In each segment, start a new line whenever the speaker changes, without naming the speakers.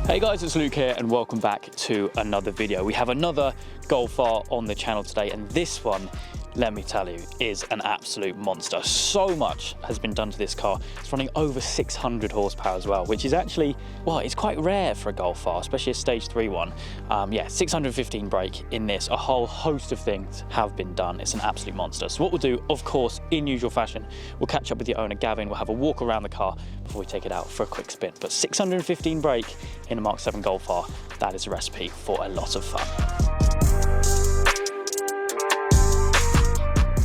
Hey guys, it's Luke here and welcome back to another video. We have another Golf R on the channel today, and this one, let me tell you, is an absolute monster. So much has been done to this car. It's running over 600 horsepower as well, which is actually, well, it's quite rare for a Golf R, especially a stage 3 one. Yeah, 615 brake in this. A whole host of things have been done. It's an absolute monster. So what we'll do, of course, in usual fashion, we'll catch up with the owner, Gavin. We'll have a walk around the car before we take it out for a quick spin. But 615 brake in a Mark 7 Golf R, that is a recipe for a lot of fun.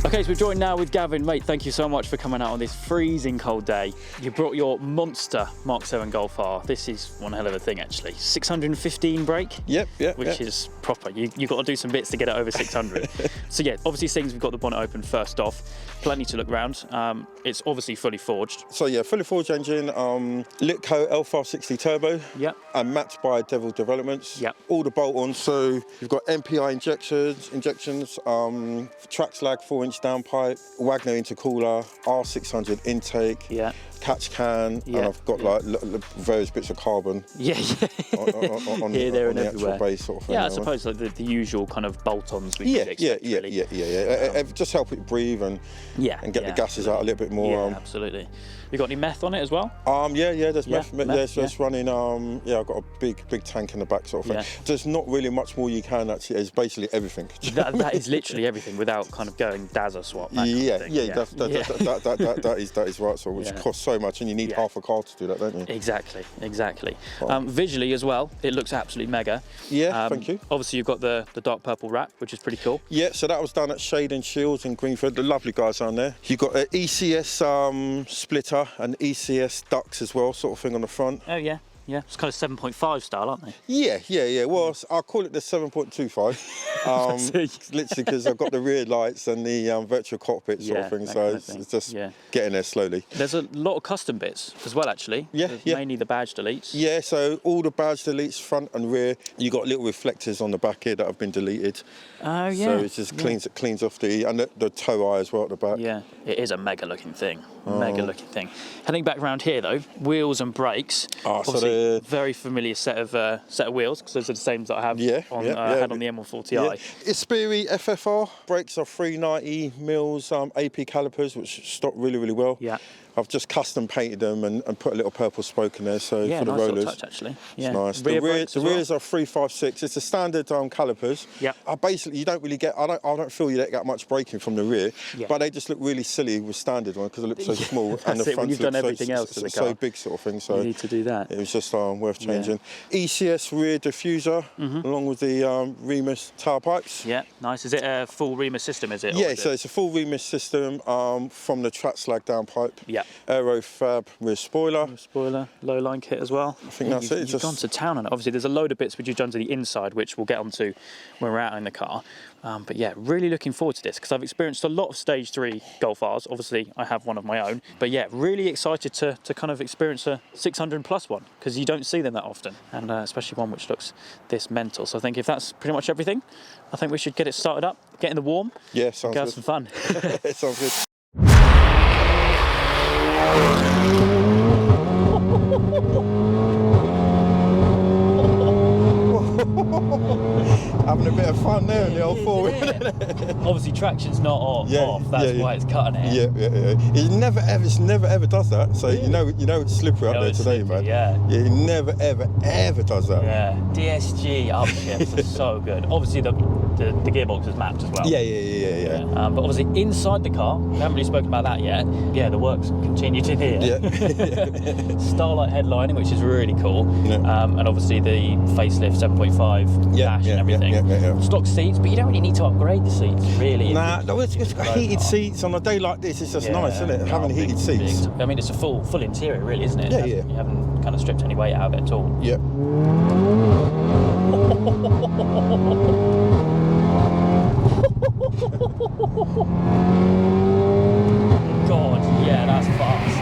Okay, so we're joined now with Gavin. Mate, thank you so much for coming out on this freezing cold day. You brought your monster Mark 7 Golf R. This is one hell of a thing, actually. 615 brake?
Yep.
Which is proper. You've got to do some bits to get it over 600. So yeah, obviously things, we've got the bonnet open first off. Plenty to look around. It's obviously fully forged.
So yeah, fully forged engine, Litco L560 turbo.
Yep.
And matched by Devil Developments.
Yep.
All the bolt-ons. So you've got MPI injections, track slag 4-inch downpipe, Wagner intercooler, R600 intake.
Yeah.
Catch can,
Yeah.
and I've got like various bits of carbon.
Yeah.
on
Here, there, and
the
everywhere.
actual base sort of thing.
Yeah, I suppose like the usual kind of bolt-ons we could expect, really.
Yeah. Just help it breathe and get the gases out a little bit more.
Yeah, absolutely. You got any meth on it as well?
There's meth.
meth,
It's running. I've got a big tank in the back sort of thing.
Yeah.
There's not really much more you can actually. It's basically everything.
That is literally everything without kind of going Dazza swap. That
is right. So which costs so much, and you need half a car to do that, don't you?
Exactly. Visually as well, it looks absolutely mega.
Yeah, thank you.
Obviously, you've got the dark purple wrap, which is pretty cool.
Yeah, so that was done at Shade and Shields in Greenford. The lovely guys down there. You've got an ECS splitter and ECS ducts as well, sort of thing on the front.
Oh yeah. Yeah, it's kind of 7.5 style, aren't they?
Yeah. Well, I'll call it the 7.25. Literally because I've got the rear lights and the virtual cockpit sort of thing, so it's just getting there slowly.
There's a lot of custom bits as well, actually. Mainly the badge deletes.
Yeah, so all the badge deletes, front and rear. You got little reflectors on the back here that have been deleted.
Oh yeah.
So it just cleans off the toe eye as well at the back.
Yeah, it is a mega looking thing. Heading back around here though, wheels and brakes. Obviously, very familiar set of wheels, because those are the same that I have had on the M140i.
Yeah. Ispiri FFR brakes are 390 mils AP calipers, which stop really well.
Yeah.
I've just custom painted them and put a little purple spoke in there, so for the
nice
rollers.
Little touch, actually. Yeah.
It's nice. The rears
well.
are 356. It's the standard calipers.
Yeah.
Basically, you don't really get. I don't feel you get much braking from the rear, but they just look really silly with standard one because they look so small and the front looks so big, sort of thing. So
you need to do that.
It was just worth changing. ECS rear diffuser along with the Remus tower pipes.
Yeah, nice. Is it a full Remus system? Is it?
Yeah, so it's a full Remus system from the track slag downpipe.
Yeah.
Aero fab rear spoiler.
Low line kit as well.
I think that's it.
You've gone to town on it. Obviously, there's a load of bits which you've done to the inside, which we'll get onto when we're out in the car. But yeah, really looking forward to this because I've experienced a lot of stage 3 Golf Rs. Obviously, I have one of my own. But yeah, really excited to kind of experience a 600 plus one because you don't see them that often, and especially one which looks this mental. So I think if that's pretty much everything, I think we should get it started up, get in the warm,
yeah, sounds good.
Have some fun.
It sounds good. Having a bit of fun there in the old four-wheeler.
Obviously, traction's not off. That's why it's cutting it.
Yeah. It never ever does that. So you know it's slippery up there today, man.
Yeah.
It never ever does that.
Yeah. DSG upshifts are so good. Obviously, the gearbox is mapped as well.
Yeah.
But obviously, inside the car, we haven't really spoken about that yet. Yeah, the work's continued in here.
Yeah.
Starlight headlining, which is really cool. Yeah. And obviously the facelift 7.5 dash and everything. Yeah. Stock seats, but you don't really need to upgrade the seats, really.
Nah, it's got heated seats on a day like this. It's just nice, isn't it? Having heated seats.
I mean, it's a full interior, really, isn't it?
Yeah.
You haven't kind of stripped any weight out of it at all.
Yeah.
God, yeah, that's fast.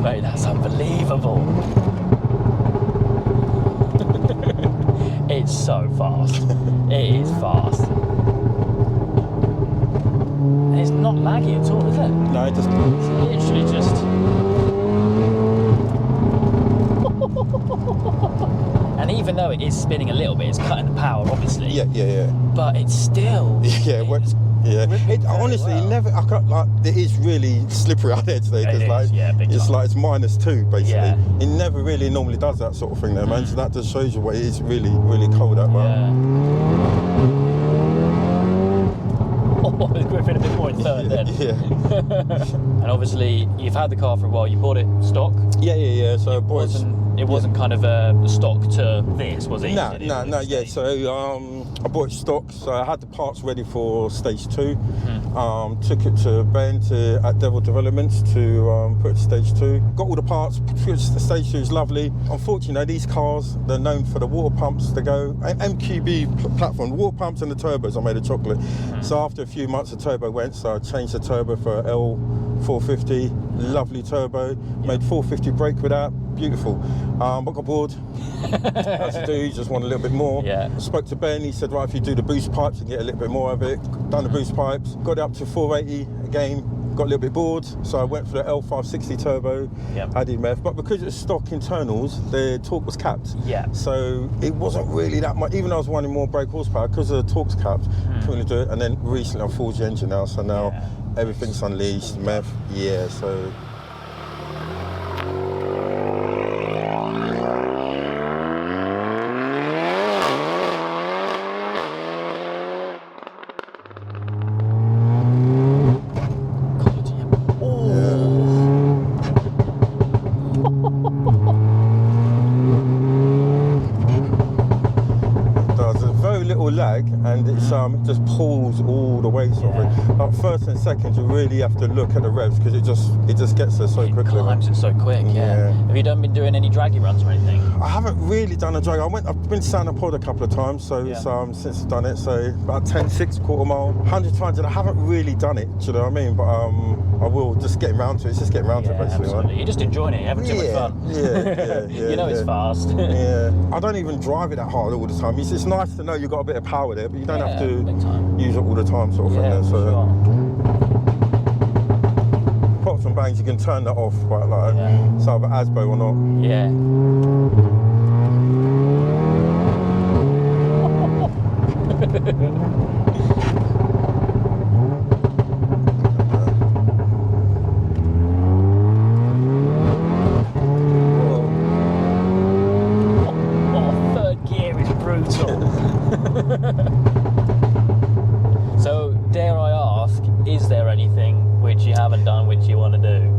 Mate, that's unbelievable. It's so fast. It is fast. not laggy at all, is it?
No,
it's literally just. And even though it is spinning a little bit, it's cutting the power, obviously.
Yeah.
But it's still.
Honestly,
well.
never. I can't, like, it is really slippery out there today because it's like it's -2 basically.
Yeah.
It never really normally does that sort of thing, there, man. So that just shows you what it is really, really cold out there.
Oh, it's gripping a bit more in third then. And obviously, you've had the car for a while. You bought it stock.
Yeah. So
it wasn't kind of a stock to this, was it?
No. Yeah. So I bought it stock. So I had the parts ready for stage 2. Took it to Ben at Devil Developments to put it to stage 2. Got all the parts. Stage 2 is lovely. Unfortunately, these cars, they're known for the water pumps. They go MQB platform, the water pumps and the turbos are made of chocolate. So after a few months, the turbo went. So I changed the turbo for L450. Lovely turbo. Made 450 brake with that. Beautiful. But got bored. As you do, you just want a little bit more. I spoke to Ben. He said, right, if you do the boost pipes, you get a little bit more of it. Done the boost pipes. Got it up to 480 again. Got a little bit bored, so I went for the L560 turbo, added MEF, but because it's stock internals, the torque was capped. So it wasn't really that much, even though I was running more brake horsepower, because the torque's capped, couldn't really do it. And then recently I forged the engine now, so now everything's unleashed, MEF, so. Lag, and it's just pulls all the way sort of thing. Like first and second, you really have to look at the revs because it just gets there so quickly.
Climbs it so quick. Have you been doing any draggy runs or anything?
I haven't really done a drag. I've been to Pod a couple of times, so since I've done it, so about 10, quarter mile, 100 times, and I haven't really done it. Do you know what I mean? But I will just get around to it. It's just getting around to it basically.
Absolutely. Right? You're just enjoying it, having too much fun. You know it's fast.
I don't even drive it that hard all the time. It's nice to know you've got a bit of power there, but you don't have to use it all the time sort of thing there. So pops and bangs, you can turn that off quite like it's either ASBO or not.
Third gear is brutal. So, dare I ask, is there anything which you haven't done which you want to do?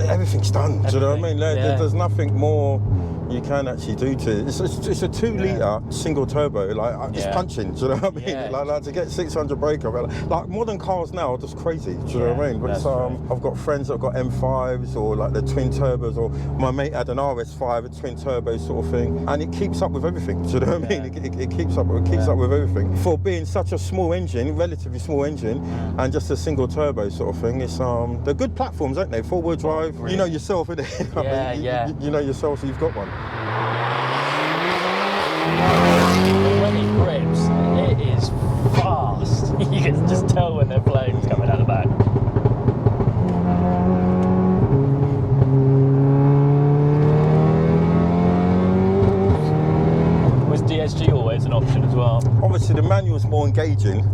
Everything's done. Do you know what I mean? There's nothing more you can actually do to it. It's a 2 litre single turbo, like it's punching, do you know what I mean? Like to get 600 brake up, like modern cars now are just crazy, do you know what I mean? But it's, I've got friends that have got M5s or like the twin turbos, or my mate had an RS5, a twin turbo sort of thing, and it keeps up with everything, do you know what I mean? It keeps up with everything. For being such a small engine, relatively small engine, and just a single turbo sort of thing, it's they're good platforms, aren't they? 4-wheel drive, you know yourself, innit? You know yourself, so you've got one.
When it grips, it is fast. You can just tell when their flames coming out the back. Was DSG always an option as well?
Obviously the manual's more engaging.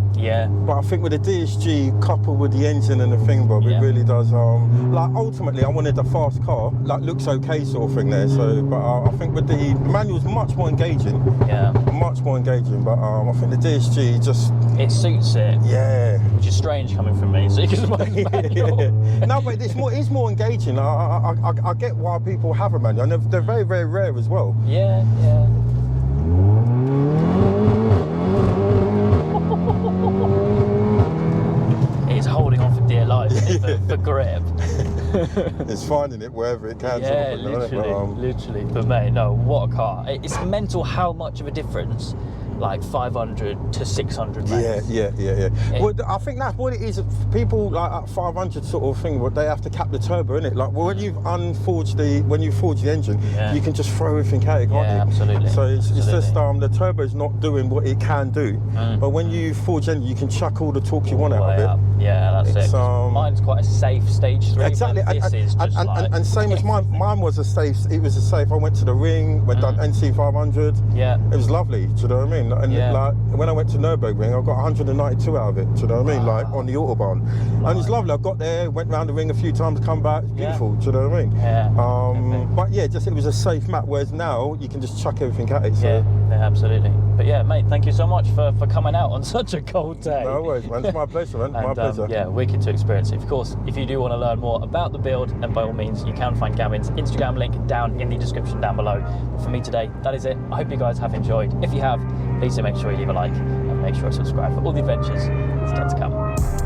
But I think with the DSG coupled with the engine and the thing, Bob, it really does. Like ultimately, I wanted a fast car, like looks okay sort of thing there. So, but I think with the manual's much more engaging. Much more engaging. But I think the DSG just
it suits it.
Which
is strange coming from me, so because manual.
No, but it's more engaging. I get why people have a manual, and they're very, very rare as well.
It's holding on for dear life for grip.
It's finding it wherever it can.
Literally. But mate, no, what a car. It's mental how much of a difference like 500 to 600 range.
Yeah. Well, I think that's what it is. People like at 500 sort of thing, they have to cap the turbo, innit? Like when you've forged the engine, you can just throw everything at it, can't you?
Absolutely.
So it's just the turbo's not doing what it can do, but when you forge engine, you can chuck all the torque you want out of it.
Yeah, that's it. Mine's quite a safe stage 3.
Exactly, and same as mine. Mine was a safe. It was a safe. I went to the ring, went done NC 500.
Yeah,
it was lovely. Do you know what I mean? And like when I went to Nürburgring, I got 192 out of it. Do you know what I mean? Like on the autobahn, and it's lovely. I got there, went round the ring a few times, come back. It's beautiful. Do you know what I mean?
Yeah.
But yeah, just it was a safe map. Whereas now you can just chuck everything at it. So.
Yeah, absolutely. But yeah, mate, thank you so much for coming out on such a cold day.
No worries, man. It's my pleasure, man.
And,
my pleasure.
Yeah, wicked to experience it. Of course, if you do want to learn more about the build, then by all means, you can find Gavin's Instagram link down in the description down below. But for me today, that is it. I hope you guys have enjoyed. If you have, please do make sure you leave a like and make sure to subscribe for all the adventures still to come.